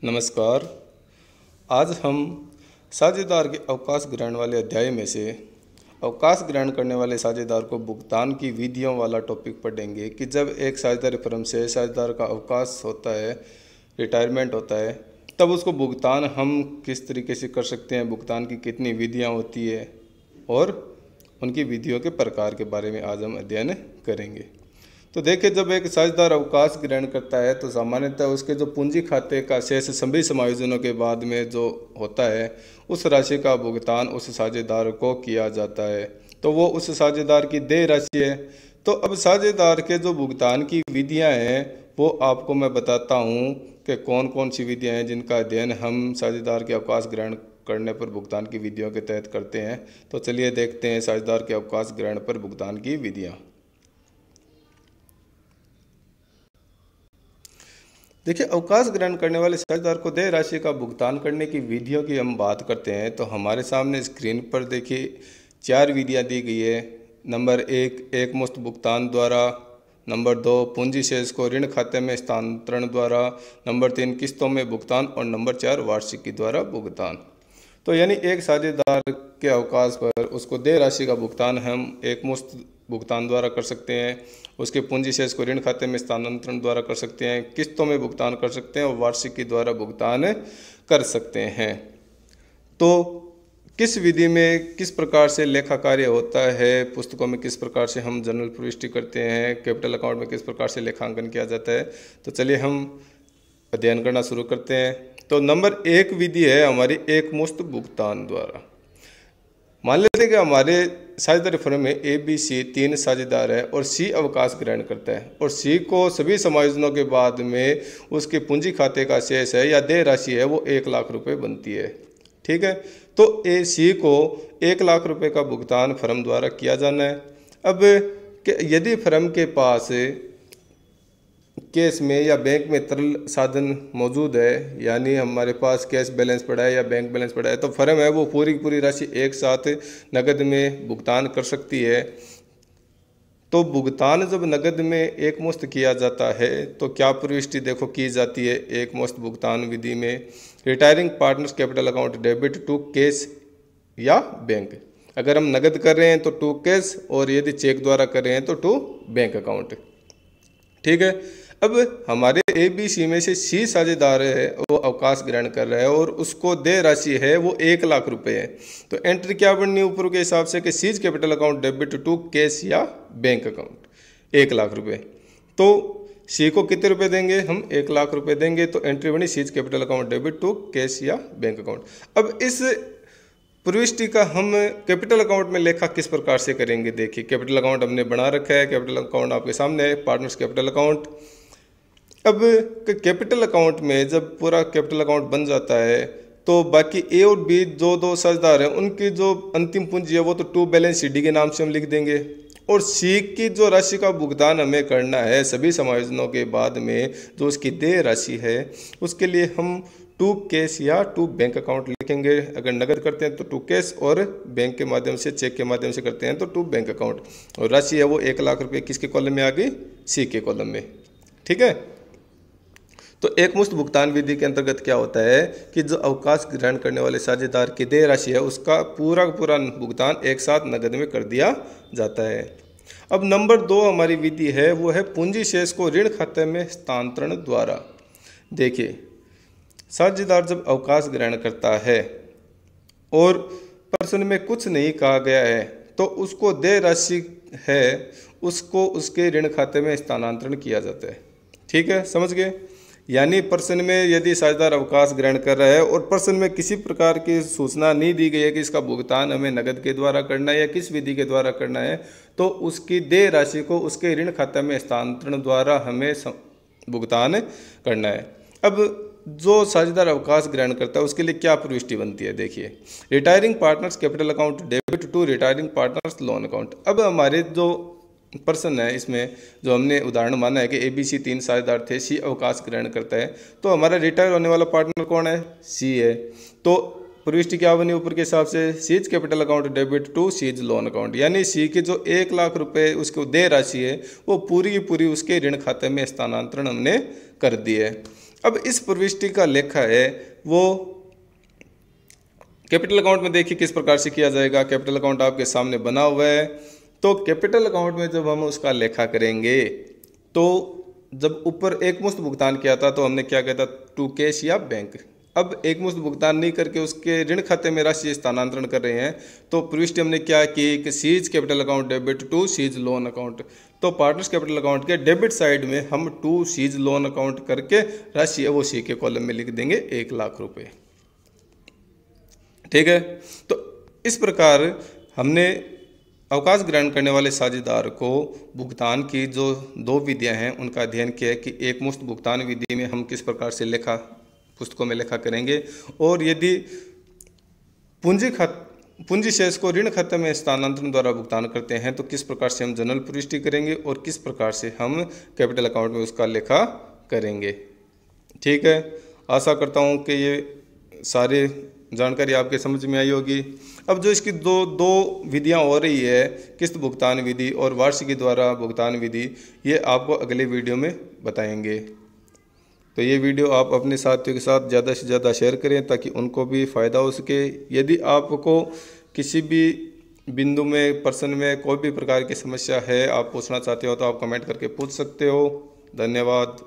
नमस्कार। आज हम साझेदार के अवकाश ग्रहण वाले अध्याय में से अवकाश ग्रहण करने वाले साझेदार को भुगतान की विधियों वाला टॉपिक पढ़ेंगे कि जब एक साझेदारी फर्म से साझेदार का अवकाश होता है, रिटायरमेंट होता है, तब उसको भुगतान हम किस तरीके से कर सकते हैं, भुगतान की कितनी विधियाँ होती है और उनकी विधियों के प्रकार के बारे में आज हम अध्ययन करेंगे। तो देखिए, जब एक साझेदार अवकाश ग्रहण करता है तो सामान्यतः उसके जो पूंजी खाते का शेष सभी समायोजनों के बाद में जो होता है उस राशि का भुगतान उस साझेदार को किया जाता है। तो वो उस साझेदार की देय राशि है। तो अब साझेदार के जो भुगतान की विधियां हैं वो आपको मैं बताता हूं कि कौन कौन सी विधियां हैं जिनका अध्ययन हम साझेदार के अवकाश ग्रहण करने पर भुगतान की विधियों के तहत करते हैं। तो चलिए देखते हैं साझेदार के अवकाश ग्रहण पर भुगतान की विधियाँ। देखिए, अवकाश ग्रहण करने वाले साझेदार को देय राशि का भुगतान करने की विधियों की हम बात करते हैं तो हमारे सामने स्क्रीन पर देखिए 4 विधियां दी गई है। नंबर 1 एकमुश्त भुगतान द्वारा, नंबर 2 पूंजी शेष को ऋण खाते में स्थानांतरण द्वारा, नंबर 3 किस्तों में भुगतान और नंबर 4 वार्षिकी द्वारा भुगतान। तो यानी एक साझेदार के अवकाश पर उसको देय राशि का भुगतान हम एकमुश्त भुगतान द्वारा कर सकते हैं, उसके पूंजी शेष को ऋण खाते में स्थानांतरण द्वारा कर सकते हैं, किस्तों में भुगतान कर सकते हैं और वार्षिकी द्वारा भुगतान कर सकते हैं। तो किस विधि में किस प्रकार से लेखा कार्य होता है, पुस्तकों में किस प्रकार से हम जर्नल प्रविष्टि करते हैं, कैपिटल अकाउंट में किस प्रकार से लेखांकन किया जाता है, तो चलिए हम अध्ययन करना शुरू करते हैं। तो नंबर 1 विधि है हमारी एकमुश्त भुगतान द्वारा। मान लेते हैं कि हमारे साझेदारी फर्म में ABC 3 साझेदार है और C अवकाश ग्रहण करता है और C को सभी समायोजनों के बाद में उसके पूंजी खाते का शेष है या देय राशि है वो 1 लाख रुपए बनती है। ठीक है, तो C को 1 लाख रुपए का भुगतान फर्म द्वारा किया जाना है। अब यदि फर्म के पास कैश में या बैंक में तरल साधन मौजूद है, यानी हमारे पास कैश बैलेंस पड़ा है या बैंक बैलेंस पड़ा है, तो फर्म है वो पूरी राशि एक साथ नकद में भुगतान कर सकती है। तो भुगतान जब नकद में एकमुश्त किया जाता है तो क्या प्रविष्टि देखो की जाती है एकमुश्त भुगतान विधि में। Retiring partners capital account debit to cash या बैंक। अगर हम नकद कर रहे हैं तो टू कैश और यदि चेक द्वारा कर रहे हैं तो टू बैंक अकाउंट। ठीक है, अब हमारे ABC में से C साझेदार है वो अवकाश ग्रहण कर रहा है और उसको देय राशि है वो 1 लाख रुपए है। तो एंट्री क्या बननी ऊपर के हिसाब से कि C's capital account debit to cash या बैंक अकाउंट 1 लाख रुपए। तो C को कितने रुपए देंगे, हम 1 लाख रुपए देंगे। तो एंट्री बनी C's capital account debit to cash या बैंक अकाउंट। अब इस प्रविष्टि का हम कैपिटल अकाउंट में लेखा किस प्रकार से करेंगे। देखिए, कैपिटल अकाउंट हमने बना रखा है, कैपिटल अकाउंट आपके सामने है, पार्टनर्स कैपिटल अकाउंट। अब कैपिटल अकाउंट में जब पूरा कैपिटल अकाउंट बन जाता है तो बाकी A और B जो 2 साझेदार हैं उनकी जो अंतिम पूंजी है वो तो टू बैलेंस CD के नाम से हम लिख देंगे और C की जो राशि का भुगतान हमें करना है सभी समायोजनों के बाद में जो उसकी देय राशि है उसके लिए हम टू कैश या टू बैंक अकाउंट लिखेंगे। अगर नकद करते हैं तो टू कैश और बैंक के माध्यम से चेक के माध्यम से करते हैं तो टू बैंक अकाउंट। और राशि है वो 1 लाख रुपये किसके कॉलम में आ गई, C के कॉलम में। ठीक है, तो एकमुश्त भुगतान विधि के अंतर्गत क्या होता है कि जो अवकाश ग्रहण करने वाले साझेदार की देय राशि है उसका पूरा भुगतान एक साथ नकद में कर दिया जाता है। अब नंबर 2 हमारी विधि है वो है पूंजी शेष को ऋण खाते में हस्तांतरण द्वारा। देखिए, साझेदार जब अवकाश ग्रहण करता है और प्रश्न में कुछ नहीं कहा गया है तो उसको देय राशि है उसको उसके ऋण खाते में स्थानांतरण किया जाता है। ठीक है, समझ गए। यानी प्रश्न में यदि साझेदार अवकाश ग्रहण कर रहा है और प्रश्न में किसी प्रकार की सूचना नहीं दी गई है कि इसका भुगतान हमें नकद के द्वारा करना है या किस विधि के द्वारा करना है, तो उसकी देय राशि को उसके ऋण खाते में हस्तांतरण द्वारा हमें भुगतान करना है। अब जो साझेदार अवकाश ग्रहण करता है उसके लिए क्या प्रविष्टि बनती है। देखिए, retiring partners capital account debit to retiring partners loan account. अब हमारे जो पर्सन है इसमें जो हमने उदाहरण माना है कि ABC 3 साझेदार थे, C अवकाश ग्रहण करता है, तो हमारा रिटायर होने वाला पार्टनर कौन है, C है। तो प्रविष्टि क्या बनी ऊपर के हिसाब से, C's capital account debit to C's loan account, यानी सी के जो 1 लाख रुपए उसको देय राशि है वो पूरी की पूरी उसके ऋण खाते में स्थानांतरण हमने कर दी है। अब इस प्रविष्टि का लेखा है वो कैपिटल अकाउंट में देखिए किस प्रकार से किया जाएगा। कैपिटल अकाउंट आपके सामने बना हुआ है। तो कैपिटल अकाउंट में जब हम उसका लेखा करेंगे तो जब ऊपर एक मुश्त भुगतान किया था तो हमने क्या किया था, टू कैश या बैंक। अब एक मुश्त भुगतान नहीं करके उसके ऋण खाते में राशि स्थानांतरण कर रहे हैं तो प्रविष्टि हमने क्या की कि C's capital account debit to C's loan account. तो पार्टनर्स कैपिटल अकाउंट के डेबिट साइड में हम टू सीज लोन अकाउंट करके राशि है वो सी के कॉलम में लिख देंगे 1 लाख रुपए। ठीक है, तो इस प्रकार हमने अवकाश ग्रहण करने वाले साझेदार को भुगतान की जो 2 विधियां हैं उनका अध्ययन किया है कि एक मुश्त भुगतान विधि में हम किस प्रकार से लेखा पुस्तकों में लेखा करेंगे, और यदि पूंजी शेष को ऋण खाते में स्थानांतरण द्वारा भुगतान करते हैं तो किस प्रकार से हम जनरल प्रविष्टि करेंगे और किस प्रकार से हम कैपिटल अकाउंट में उसका लेखा करेंगे। ठीक है, आशा करता हूँ कि ये सारे जानकारी आपके समझ में आई होगी। अब जो इसकी दो विधियां हो रही है, किस्त भुगतान विधि और वार्षिकी द्वारा भुगतान विधि, ये आपको अगले वीडियो में बताएंगे। तो ये वीडियो आप अपने साथियों के साथ ज़्यादा से ज़्यादा शेयर करें ताकि उनको भी फ़ायदा हो सके। यदि आपको किसी भी बिंदु में प्रश्न में कोई भी प्रकार की समस्या है, आप पूछना चाहते हो तो आप कमेंट करके पूछ सकते हो। धन्यवाद।